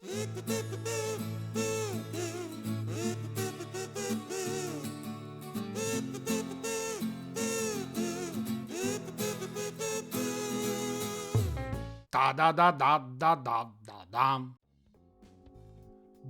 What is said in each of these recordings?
Da da da da da da da da.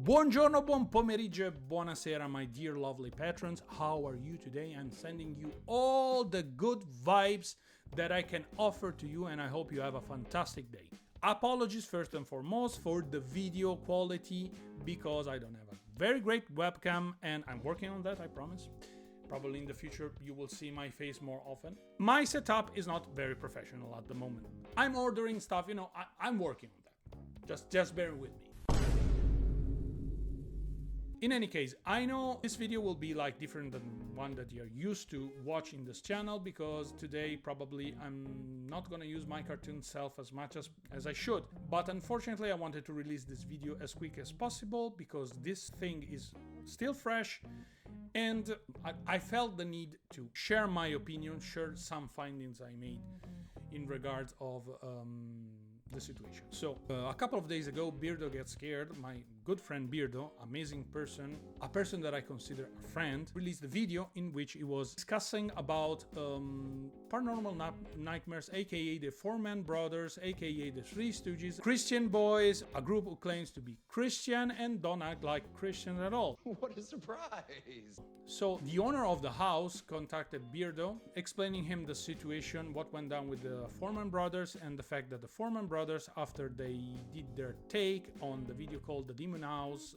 Buongiorno, buon pomeriggio, buonasera, my dear lovely patrons. How are you today? I'm sending you all the good vibes that I can offer to you, and I hope you have a fantastic day. Apologies first and foremost for the video quality, because I don't have a very great webcam, and I'm working on that, I promise. Probably in the future you will see my face more often. My setup is not very professional at the moment. I'm ordering stuff, I'm working on that. Just bear with me. In any case, I know this video will be different than one that you're used to watching this channel, because today probably I'm not gonna use my cartoon self as much as I should. But unfortunately I wanted to release this video as quick as possible because this thing is still fresh, and I felt the need to share my opinion, share some findings I made in regards of the situation. So a couple of days ago, Beardo Gets Scared, my good friend Beardo, amazing person, a person that I consider a friend, released a video in which he was discussing about paranormal nightmares, aka the Fourman brothers, aka the Three Stooges, Christian boys, a group who claims to be Christian and don't act like Christians at all. What a surprise! So the owner of the house contacted Beardo, explaining him the situation, what went down with the Fourman brothers, and the fact that the Fourman brothers, after they did their take on the video called The Demon House,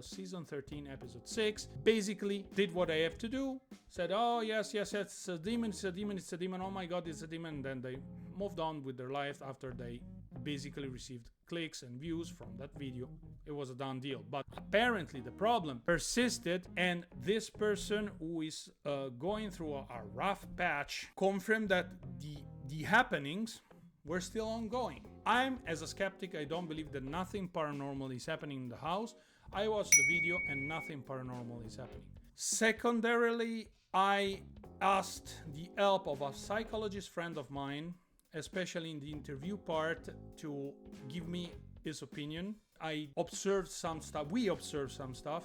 season 13, episode 6, basically did what I have to do, said, oh yes, it's a demon, oh my god, it's a demon, and then they moved on with their life after they basically received clicks and views from that video. It was a done deal. But apparently the problem persisted, and this person, who is going through a rough patch, confirmed that the happenings were still ongoing. As a skeptic, I don't believe that nothing paranormal is happening in the house. I watched the video and nothing paranormal is happening. Secondarily, I asked the help of a psychologist friend of mine, especially in the interview part, to give me his opinion. We observed some stuff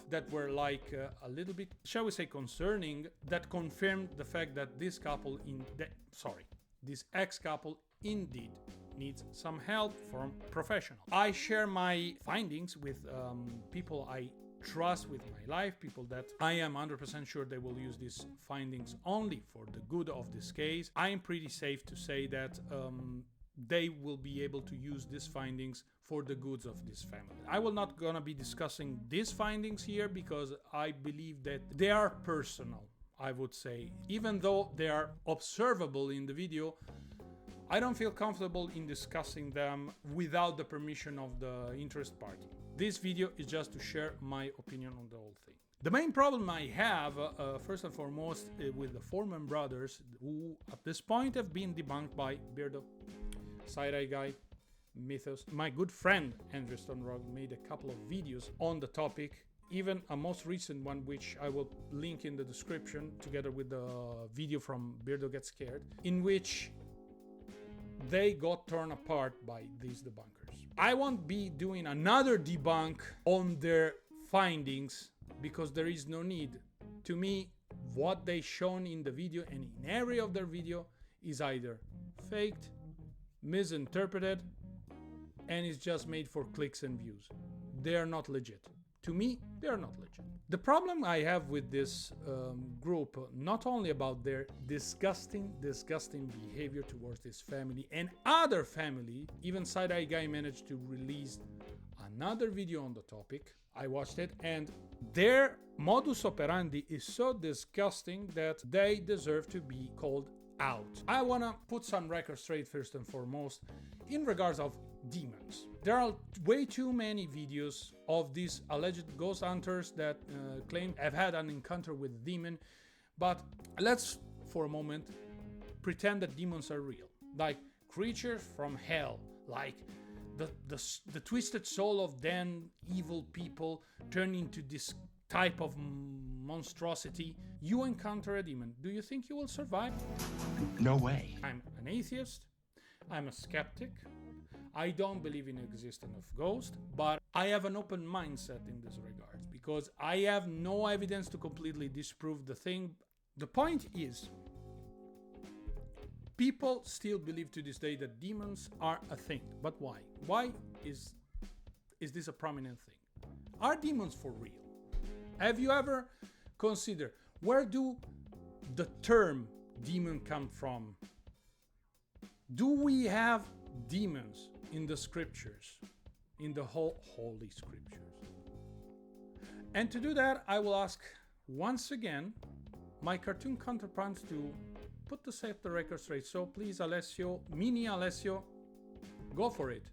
that were a little bit, shall we say, concerning, that confirmed the fact that this ex-couple indeed needs some help from professionals. I share my findings with people I trust with my life, people that I am 100% sure they will use these findings only for the good of this case. I am pretty safe to say that they will be able to use these findings for the goods of this family. I will not gonna be discussing these findings here because I believe that they are personal, I would say. Even though they are observable in the video, I don't feel comfortable in discussing them without the permission of the interest party. This video is just to share my opinion on the whole thing. The main problem I have, first and foremost, with the Fourman brothers, who at this point have been debunked by Beardo, Side-Eye Guy, Mythos. My good friend Andrew Stonerog made a couple of videos on the topic, even a most recent one which I will link in the description together with the video from Beardo Gets Scared, in which they got torn apart by these debunkers. I won't be doing another debunk on their findings because there is no need. To me, what they shown in the video and in every of their video is either faked, misinterpreted, and is just made for clicks and views. They are not legit. To me, they are not legit. The problem I have with this group, not only about their disgusting behavior towards this family and other family, even Side-Eye Guy managed to release another video on the topic. I watched it, and their modus operandi is so disgusting that they deserve to be called out. I wanna put some records straight first and foremost in regards of demons. There are way too many videos of these alleged ghost hunters that claim have had an encounter with a demon, but let's for a moment pretend that demons are real, like creatures from hell, like the twisted soul of then evil people turn into this type of monstrosity. You encounter a demon. Do you think you will survive? No way. I'm an atheist. I'm a skeptic. I don't believe in the existence of ghosts, but I have an open mindset in this regards because I have no evidence to completely disprove the thing. The point is, people still believe to this day that demons are a thing. But why? Why is this a prominent thing? Are demons for real? Have you ever considered where do the term demon come from? Do we have demons in the scriptures, in the whole holy scriptures? And to do that, I will ask once again my cartoon counterparts to put the set the record straight. So please, Alessio, mini Alessio, go for it.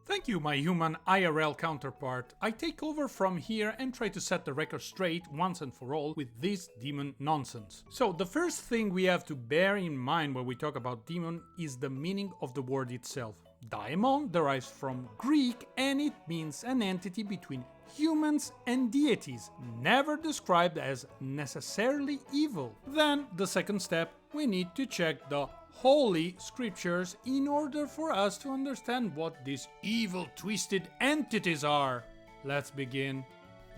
Thank you, my human IRL counterpart. I take over from here and try to set the record straight once and for all with this demon nonsense. So the first thing we have to bear in mind when we talk about demon is the meaning of the word itself. Daemon derives from Greek and it means an entity between humans and deities, never described as necessarily evil. Then, the second step, we need to check the holy scriptures in order for us to understand what these evil twisted entities are. Let's begin.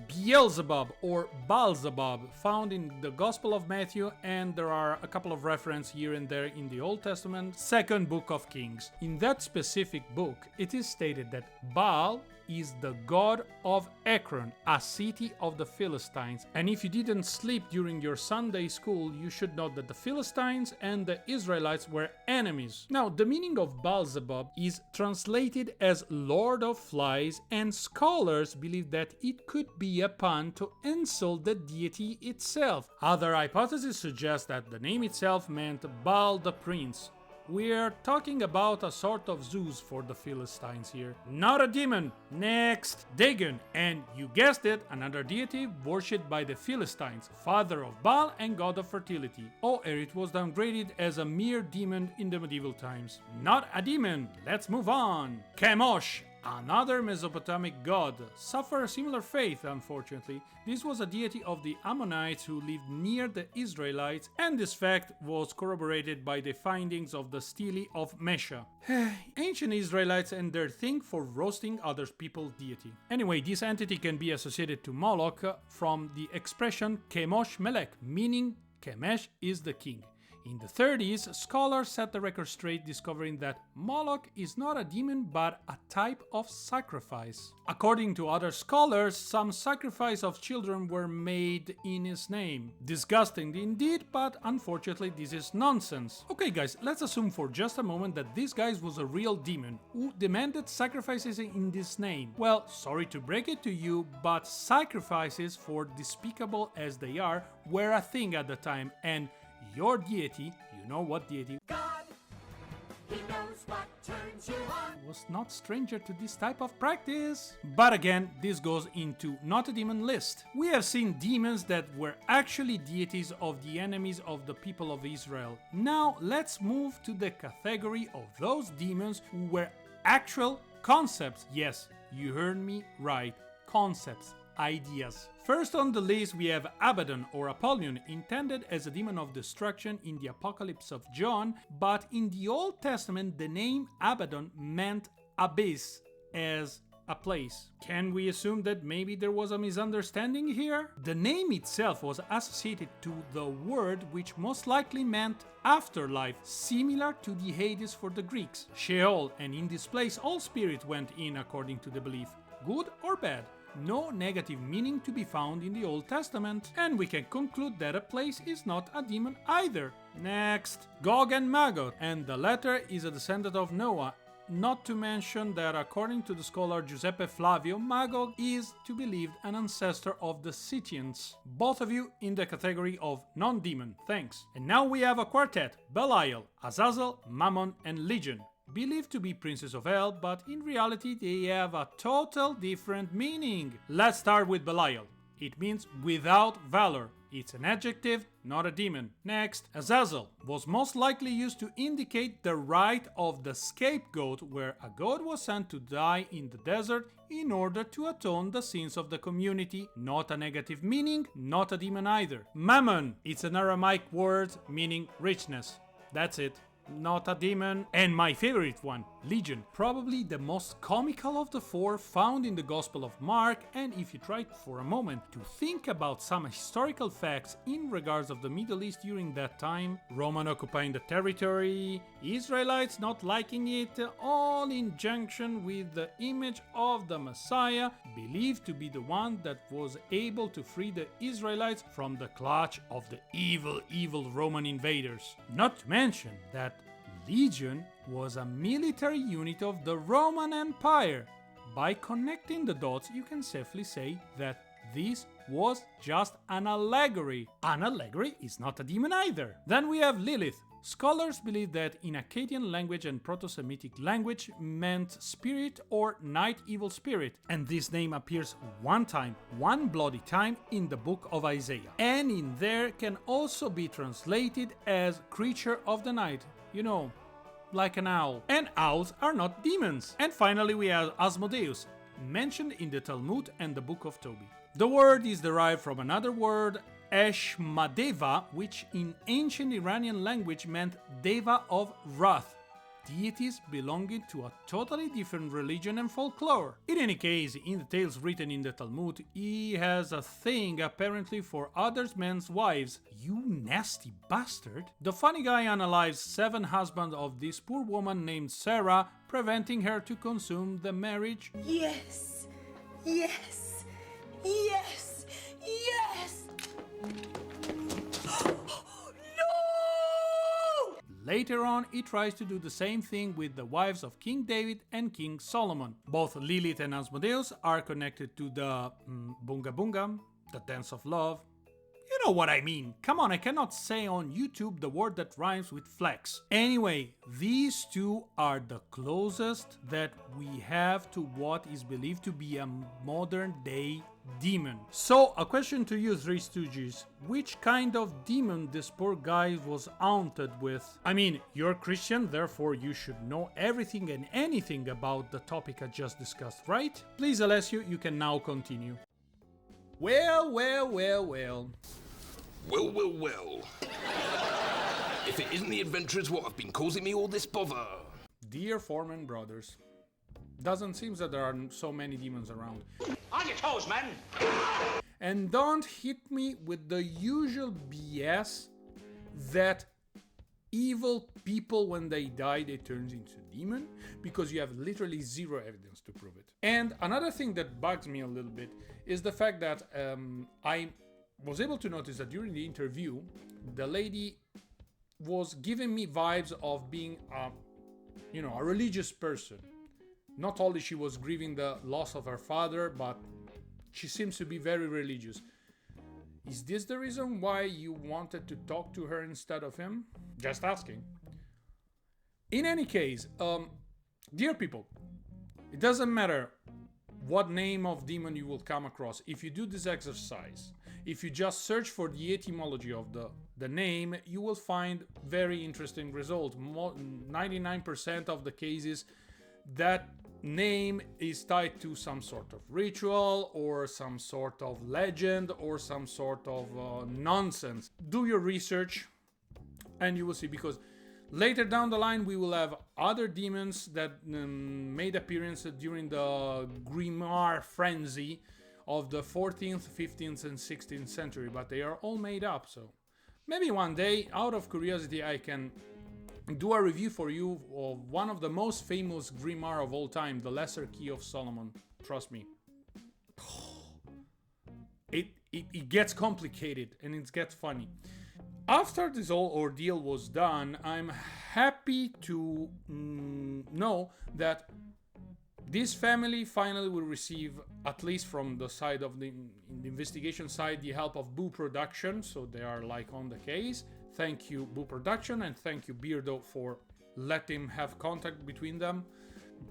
Beelzebub or Baalzebub, found in the Gospel of Matthew, and there are a couple of references here and there in the Old Testament, second book of Kings. In that specific book, it is stated that Baal is the god of Ekron, a city of the Philistines. And if you didn't sleep during your Sunday school, you should know that the Philistines and the Israelites were enemies. Now, the meaning of Beelzebub is translated as Lord of Flies, and scholars believe that it could be a pun to insult the deity itself. Other hypotheses suggest that the name itself meant Baal the Prince. We're talking about a sort of Zeus for the Philistines here. Not a demon. Next, Dagon, and you guessed it, another deity worshipped by the Philistines, father of Baal and god of fertility. Or it was downgraded as a mere demon in the medieval times. Not a demon. Let's move on. Chemosh, another Mesopotamic god, suffered a similar fate, unfortunately. This was a deity of the Ammonites who lived near the Israelites, and this fact was corroborated by the findings of the stele of Mesha. Ancient Israelites and their thing for roasting other people's deity. Anyway, this entity can be associated to Moloch from the expression Chemosh Melech, meaning Chemesh is the king. In the 30s, scholars set the record straight, discovering that Moloch is not a demon but a type of sacrifice. According to other scholars, some sacrifice of children were made in his name. Disgusting indeed, but unfortunately this is nonsense. Okay guys, let's assume for just a moment that this guy was a real demon who demanded sacrifices in this name. Well, sorry to break it to you, but sacrifices, for despicable as they are, were a thing at the time, and your deity, you know what deity, God, he knows what turns you on, was not stranger to this type of practice. But again, this goes into not a demon list. We have seen demons that were actually deities of the enemies of the people of Israel. Now let's move to the category of those demons who were actual concepts. Yes, you heard me right, concepts, ideas. First on the list we have Abaddon or Apollyon, intended as a demon of destruction in the Apocalypse of John, but in the Old Testament the name Abaddon meant abyss, as a place. Can we assume that maybe there was a misunderstanding here? The name itself was associated to the word which most likely meant afterlife, similar to the Hades for the Greeks, Sheol, and in this place all spirits went in according to the belief, good or bad. No negative meaning to be found in the Old Testament, and we can conclude that a place is not a demon either. Next, Gog and Magog, and the latter is a descendant of Noah. Not to mention that according to the scholar Giuseppe Flavio, Magog is, to be believed, an ancestor of the Scythians. Both of you in the category of non-demon, thanks. And now we have a quartet, Belial, Azazel, Mammon and Legion. Believed to be princes of hell, but in reality they have a total different meaning. Let's start with Belial. It means without valor. It's an adjective, not a demon. Next, Azazel was most likely used to indicate the rite of the scapegoat, where a goat was sent to die in the desert in order to atone the sins of the community. Not a negative meaning, not a demon either. Mammon, it's an Aramaic word meaning richness. That's it. Not a demon. And my favorite one, Legion, probably the most comical of the four, found in the Gospel of Mark. And if you try for a moment to think about some historical facts in regards of the Middle East during that time, Roman occupying the territory, Israelites not liking it, all in junction with the image of the Messiah, believed to be the one that was able to free the Israelites from the clutch of the evil Roman invaders. Not to mention that Legion was a military unit of the Roman Empire. By connecting the dots, you can safely say that this was just an allegory. An allegory is not a demon either. Then we have Lilith. Scholars believe that in Akkadian language and Proto-Semitic language meant spirit or night evil spirit, and this name appears one bloody time in the book of Isaiah. And in there can also be translated as creature of the night. You know, like an owl. And owls are not demons. And finally we have Asmodeus, mentioned in the Talmud and the book of Tobit. The word is derived from another word, Eshmadeva, which in ancient Iranian language meant Deva of wrath, deities belonging to a totally different religion and folklore. In any case, in the tales written in the Talmud, he has a thing apparently for other men's wives. You nasty bastard! The funny guy unalives 7 husbands of this poor woman named Sarah, preventing her to consume the marriage. Yes, yes, yes, yes! Later on, he tries to do the same thing with the wives of King David and King Solomon. Both Lilith and Asmodeus are connected to the Bunga Bunga, the dance of love. You know what I mean. Come on, I cannot say on YouTube the word that rhymes with flex. Anyway, these two are the closest that we have to what is believed to be a modern day demon. So, a question to you, Three Stooges. Which kind of demon this poor guy was haunted with? I mean, you're Christian, therefore you should know everything and anything about the topic I just discussed, right? Please, Alessio, you can now continue. Well. Well. If it isn't the adventurers what have been causing me all this bother. Dear Fourman brothers, doesn't seem that there are so many demons around. On your toes, man! And don't hit me with the usual BS that evil people, when they die, they turn into demon, because you have literally zero evidence to prove it. And another thing that bugs me a little bit is the fact that I was able to notice that during the interview, the lady was giving me vibes of being a religious person. Not only she was grieving the loss of her father, but she seems to be very religious. Is this the reason why you wanted to talk to her instead of him? Just asking. In any case, dear people, it doesn't matter what name of demon you will come across. If you do this exercise, if you just search for the etymology of the name, you will find very interesting results. 99% of the cases, that name is tied to some sort of ritual or some sort of legend or some sort of nonsense. Do your research and you will see, because later down the line we will have other demons that made appearance during the Grimoire frenzy of the 14th, 15th and 16th century, but they are all made up. So maybe one day, out of curiosity, I can do a review for you of one of the most famous Grimoire of all time, the Lesser Key of Solomon. Trust me. It gets complicated and it gets funny. After this whole ordeal was done, I'm happy to know that this family finally will receive, at least from the side of the investigation side, the help of Boo Production, so they are like on the case. Thank you, Boo Production, and thank you, Beardo, for letting have contact between them.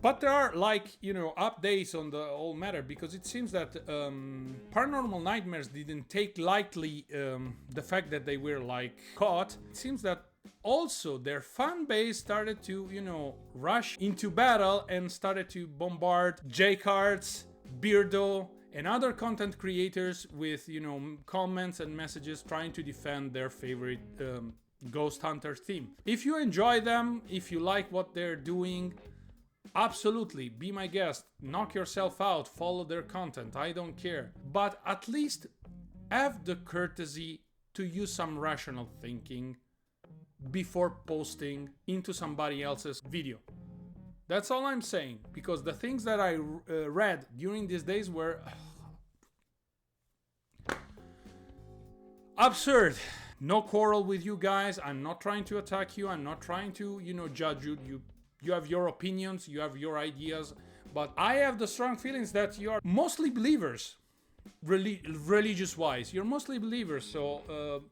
But there are, like, updates on the whole matter, because it seems that Paranormal Nightmares didn't take lightly the fact that they were, like, caught. It seems that also their fan base started to, rush into battle and started to bombard J-Cards, Beardo, and other content creators with, comments and messages trying to defend their favorite Ghost Hunter theme. If you enjoy them, if you like what they're doing, absolutely, be my guest, knock yourself out, follow their content, I don't care. But at least have the courtesy to use some rational thinking before posting into somebody else's video. That's all I'm saying, because the things that I read during these days were absurd. No quarrel with you guys. I'm not trying to attack you. I'm not trying to, judge you. You have your opinions, you have your ideas, but I have the strong feelings that you are mostly believers, religious-wise. You're mostly believers, so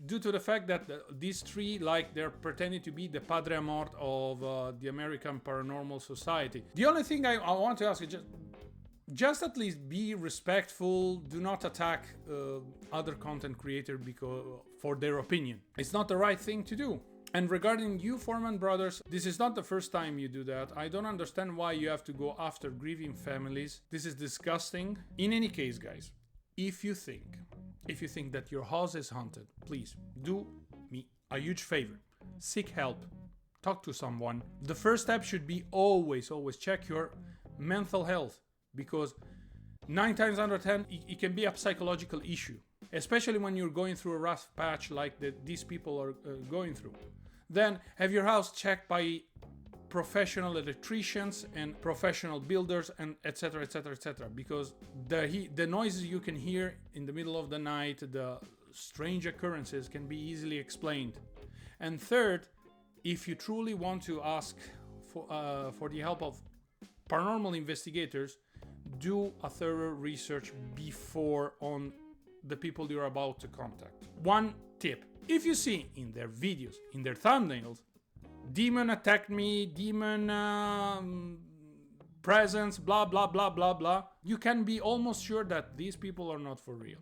due to the fact that these three, like, they're pretending to be the Padre Amort of the American Paranormal Society. The only thing I want to ask is just at least be respectful. Do not attack other content creators for their opinion. It's not the right thing to do. And regarding you, Fourman brothers, this is not the first time you do that. I don't understand why you have to go after grieving families. This is disgusting. In any case, guys, if you think that your house is haunted, please do me a huge favor. Seek help. Talk to someone. The first step should be always check your mental health, because 9 times out of 10, it can be a psychological issue, especially when you're going through a rough patch like these people are going through. Then have your house checked by professional electricians and professional builders, and etc, etc, etc, because the noises you can hear in the middle of the night, the strange occurrences, can be easily explained. And third, if you truly want to ask for the help of paranormal investigators, do a thorough research before on the people you're about to contact. One tip: if you see in their videos, in their thumbnails, demon attacked me, demon presence, blah blah blah blah blah, you can be almost sure that these people are not for real.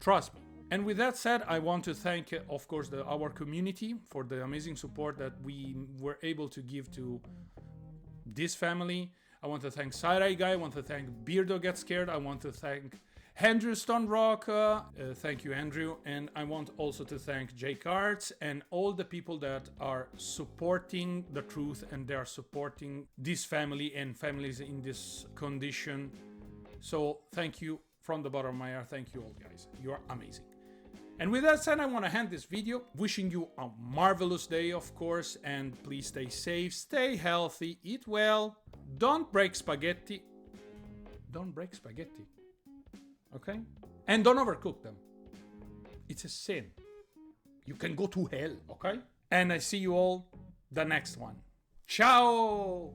Trust me. And with that said, I want to thank, of course, our community for the amazing support that we were able to give to this family. I want to thank Side Guy. I want to thank Beardo Get Scared. I want to thank Andrew Stonerock. Thank you, Andrew. And I want also to thank Jake Arts and all the people that are supporting the truth, and they are supporting this family and families in this condition. So thank you from the bottom of my heart. Thank you all, guys. You are amazing. And with that said, I want to end this video wishing you a marvelous day, of course, and please stay safe, stay healthy, eat well, don't break spaghetti. Don't break spaghetti. Okay? And don't overcook them. It's a sin. You can go to hell, okay? And I see you all the next one. Ciao!